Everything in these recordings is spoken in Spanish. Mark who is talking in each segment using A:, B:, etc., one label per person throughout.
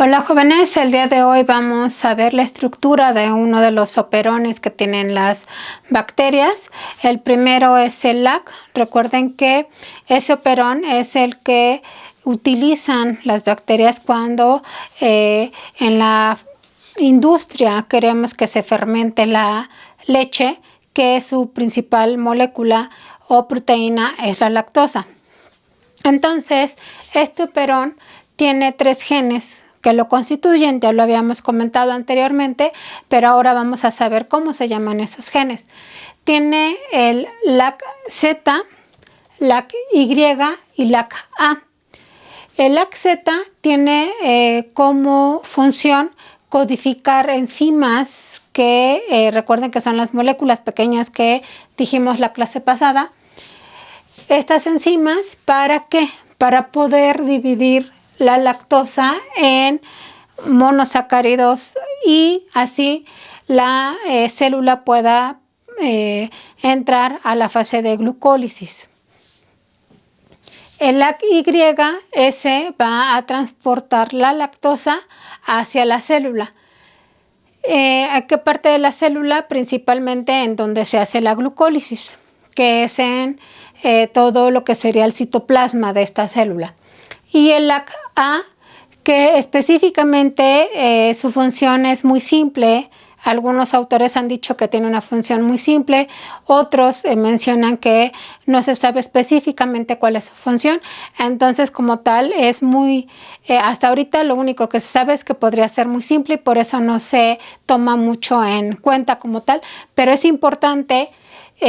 A: Hola jóvenes, el día de hoy vamos a ver la estructura de uno de los operones que tienen las bacterias. El primero es el LAC. Recuerden que ese operón es el que utilizan las bacterias cuando en la industria queremos que se fermente la leche, que su principal molécula o proteína es la lactosa. Entonces, este operón tiene 3 genes que lo constituyen, ya lo habíamos comentado anteriormente, pero ahora vamos a saber cómo se llaman esos genes. Tiene el LAC-Z, LAC-Y y LAC-A. El LAC-Z tiene como función codificar enzimas que recuerden que son las moléculas pequeñas que dijimos la clase pasada. Estas enzimas, ¿para qué? Para poder dividir la lactosa en monosacáridos y así la célula pueda entrar a la fase de glucólisis. El LAC-Y ese va a transportar la lactosa hacia la célula. ¿A qué parte de la célula? Principalmente en donde se hace la glucólisis, que es en todo lo que sería el citoplasma de esta célula. Y el LAC-A, que específicamente su función es muy simple. Algunos autores han dicho que tiene una función muy simple, otros mencionan que no se sabe específicamente cuál es su función. Entonces, como tal, es muy, hasta ahorita lo único que se sabe es que podría ser muy simple y por eso no se toma mucho en cuenta como tal, pero es importante.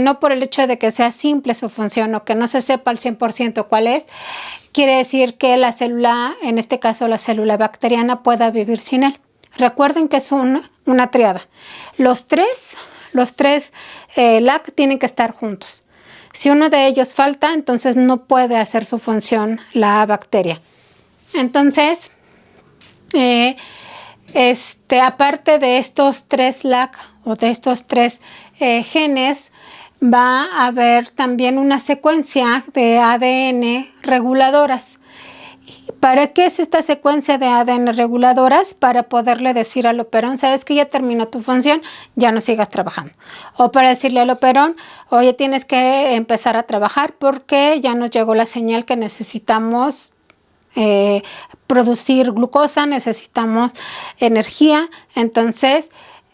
A: No por el hecho de que sea simple su función o que no se sepa al 100% cuál es, quiere decir que la célula, en este caso la célula bacteriana, pueda vivir sin él. Recuerden que es una triada. Los tres LAC tienen que estar juntos. Si uno de ellos falta, entonces no puede hacer su función la bacteria. Entonces, aparte de estos 3 LAC o de estos 3 genes, va a haber también una secuencia de ADN reguladoras. ¿Para qué es esta secuencia de ADN reguladoras? Para poderle decir al operón, sabes que ya terminó tu función, ya no sigas trabajando. O para decirle al operón, oye, tienes que empezar a trabajar porque ya nos llegó la señal que necesitamos producir glucosa, necesitamos energía. Entonces,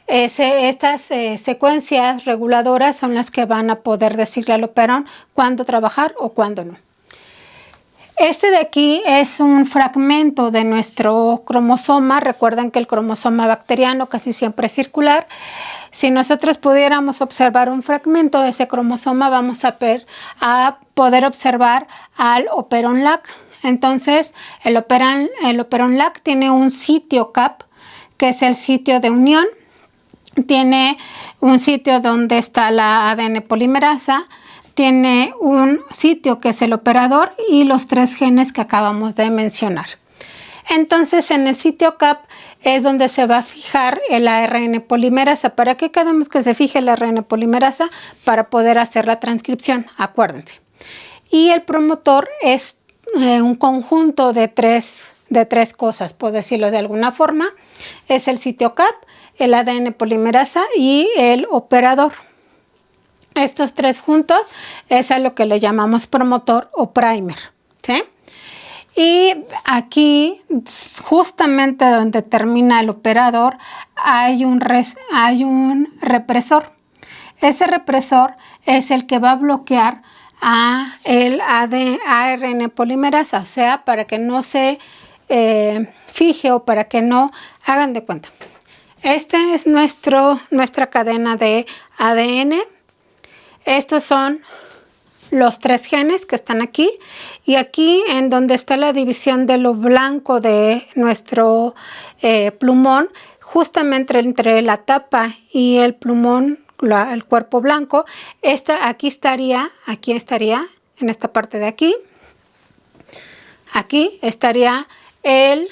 A: estas secuencias reguladoras son las que van a poder decirle al operón cuándo trabajar o cuándo no. Este de aquí es un fragmento de nuestro cromosoma. Recuerden que el cromosoma bacteriano casi siempre es circular. Si nosotros pudiéramos observar un fragmento de ese cromosoma, vamos a poder observar al operón LAC. Entonces, el operón LAC tiene un sitio CAP, que es el sitio de unión. Tiene un sitio donde está la ADN polimerasa, tiene un sitio que es el operador y los 3 genes que acabamos de mencionar. Entonces, en el sitio CAP es donde se va a fijar el ARN polimerasa. ¿Para qué queremos que se fije el ARN polimerasa? Para poder hacer la transcripción, acuérdense. Y el promotor es un conjunto de tres cosas, por decirlo de alguna forma. Es el sitio CAP, el ADN polimerasa y el operador. Estos 3 juntos es a lo que le llamamos promotor o primer, ¿sí? Y aquí, justamente donde termina el operador, hay un represor. Ese represor es el que va a bloquear a el ARN polimerasa, o sea, para que no se fije o para que no hagan de cuenta. Esta es nuestra cadena de ADN. Estos son los 3 genes que están aquí y aquí en donde está la división de lo blanco de nuestro plumón, justamente entre la tapa y el plumón, el cuerpo blanco, aquí estaría en esta parte de aquí. Aquí estaría el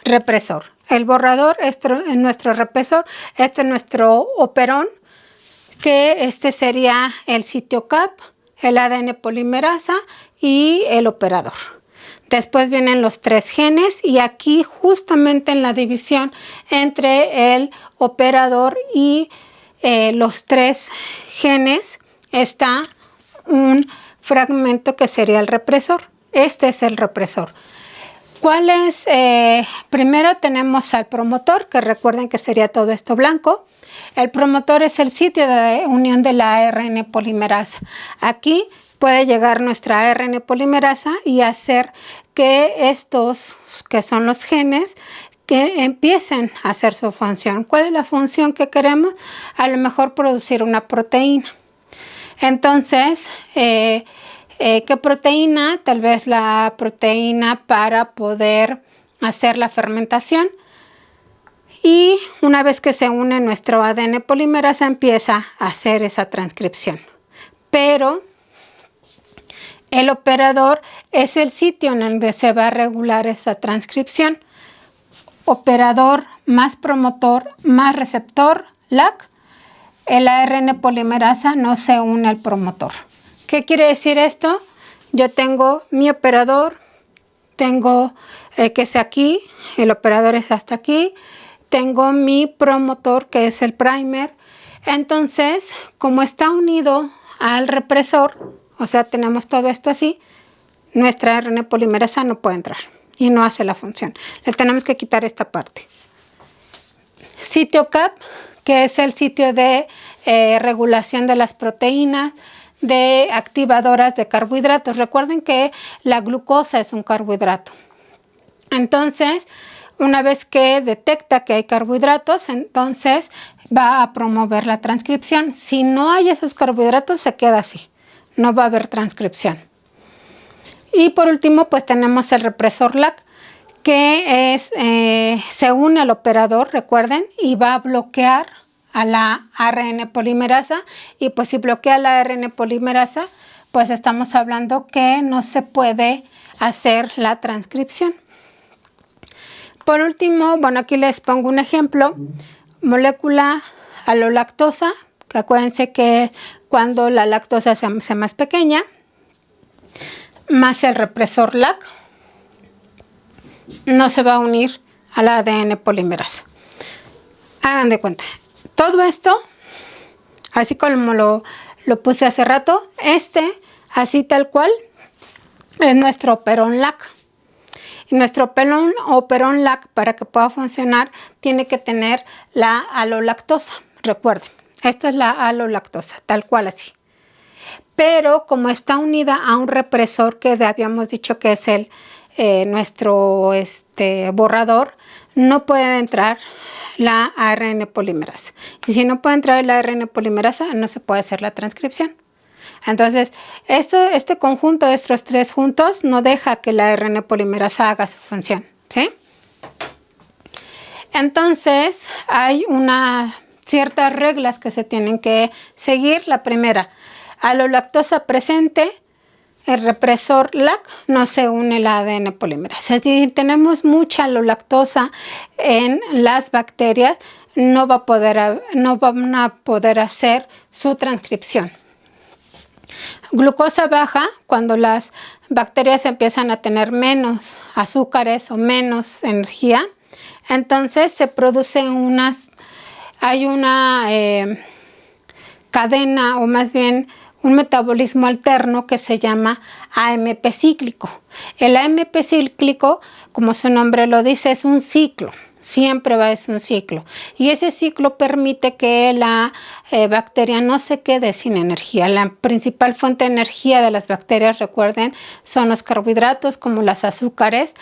A: represor. El borrador es nuestro represor, este es nuestro operón, que este sería el sitio CAP, el ADN polimerasa y el operador. Después vienen los 3 genes y aquí justamente en la división entre el operador y los 3 genes está un fragmento que sería el represor. Este es el represor. ¿Cuál es? Primero tenemos al promotor, que recuerden que sería todo esto blanco. El promotor es el sitio de unión de la ARN polimerasa. Aquí puede llegar nuestra ARN polimerasa y hacer que estos, que son los genes, que empiecen a hacer su función. ¿Cuál es la función que queremos? A lo mejor producir una proteína. Entonces, ¿qué proteína? Tal vez la proteína para poder hacer la fermentación. Y una vez que se une nuestro ADN polimerasa, empieza a hacer esa transcripción. Pero el operador es el sitio en donde se va a regular esa transcripción. Operador más promotor más receptor, LAC. El ARN polimerasa no se une al promotor. ¿Qué quiere decir esto? Yo tengo mi operador, tengo que es aquí, el operador es hasta aquí, tengo mi promotor que es el primer. Entonces, como está unido al represor, o sea, tenemos todo esto así, nuestra ARN polimerasa no puede entrar y no hace la función. Le tenemos que quitar esta parte. Sitio CAP, que es el sitio de regulación de las proteínas, de activadoras de carbohidratos. Recuerden que la glucosa es un carbohidrato. Entonces, una vez que detecta que hay carbohidratos, entonces va a promover la transcripción. Si no hay esos carbohidratos, se queda así. No va a haber transcripción. Y por último, pues tenemos el represor LAC, que es, se une al operador, recuerden, y va a bloquear a la ARN polimerasa. Y pues si bloquea la ARN polimerasa, pues estamos hablando que no se puede hacer la transcripción. Por último, bueno, aquí les pongo un ejemplo. Molécula alolactosa, que acuérdense que cuando la lactosa se hace más pequeña, más el represor LAC, no se va a unir a la ADN polimerasa. Hagan de cuenta. Todo esto, así como lo puse hace rato, así tal cual, es nuestro operón LAC. Y nuestro operón LAC, para que pueda funcionar, tiene que tener la alolactosa. Recuerden, esta es la alolactosa, tal cual así. Pero como está unida a un represor que habíamos dicho que es nuestro borrador, no puede entrar la ARN polimerasa. Y si no puede entrar la ARN polimerasa, no se puede hacer la transcripción. Entonces, este conjunto de estos 3 juntos no deja que la ARN polimerasa haga su función, ¿sí? Entonces, hay ciertas reglas que se tienen que seguir. La primera, alolactosa presente, el represor LAC no se une la ADN polimerasa. Si tenemos mucha alolactosa en las bacterias, no van a poder hacer su transcripción. Glucosa baja, cuando las bacterias empiezan a tener menos azúcares o menos energía, entonces se producen hay una cadena, o más bien un metabolismo alterno que se llama AMP cíclico. El AMP cíclico, como su nombre lo dice, es un ciclo. Siempre es un ciclo. Y ese ciclo permite que la bacteria no se quede sin energía. La principal fuente de energía de las bacterias, recuerden, son los carbohidratos como los azúcares.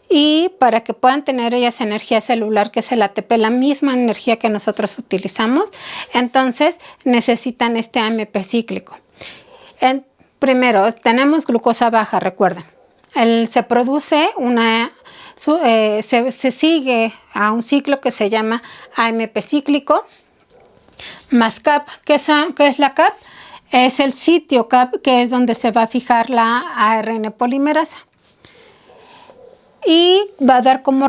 A: Y para que puedan tener ellas energía celular, que es el ATP, la misma energía que nosotros utilizamos, entonces necesitan este AMP cíclico. Primero, tenemos glucosa baja, recuerden. Se produce se sigue a un ciclo que se llama AMP cíclico más CAP. ¿Qué es la CAP? Es el sitio CAP, que es donde se va a fijar la ARN polimerasa. Y va a dar como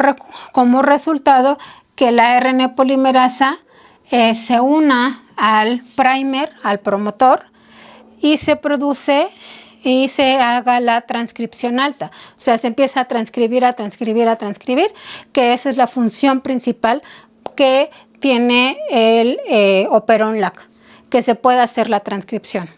A: resultado que la ARN polimerasa se una al primer, al promotor, y se produce y se haga la transcripción alta. O sea, se empieza a transcribir, que esa es la función principal que tiene el Operon LAC, que se pueda hacer la transcripción.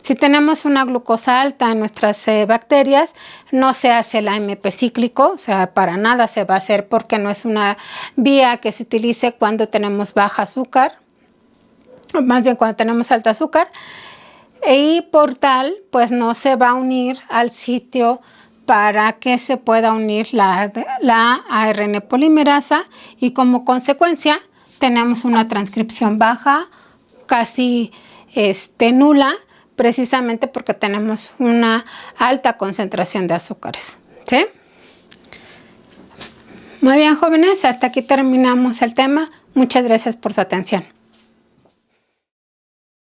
A: Si tenemos una glucosa alta en nuestras bacterias, no se hace el AMP cíclico, o sea, para nada se va a hacer porque no es una vía que se utilice cuando tenemos baja azúcar, o más bien cuando tenemos alta azúcar, y por tal, pues no se va a unir al sitio para que se pueda unir la ARN polimerasa y como consecuencia tenemos una transcripción baja, casi nula, precisamente porque tenemos una alta concentración de azúcares, ¿sí? Muy bien, jóvenes, hasta aquí terminamos el tema. Muchas gracias por su atención.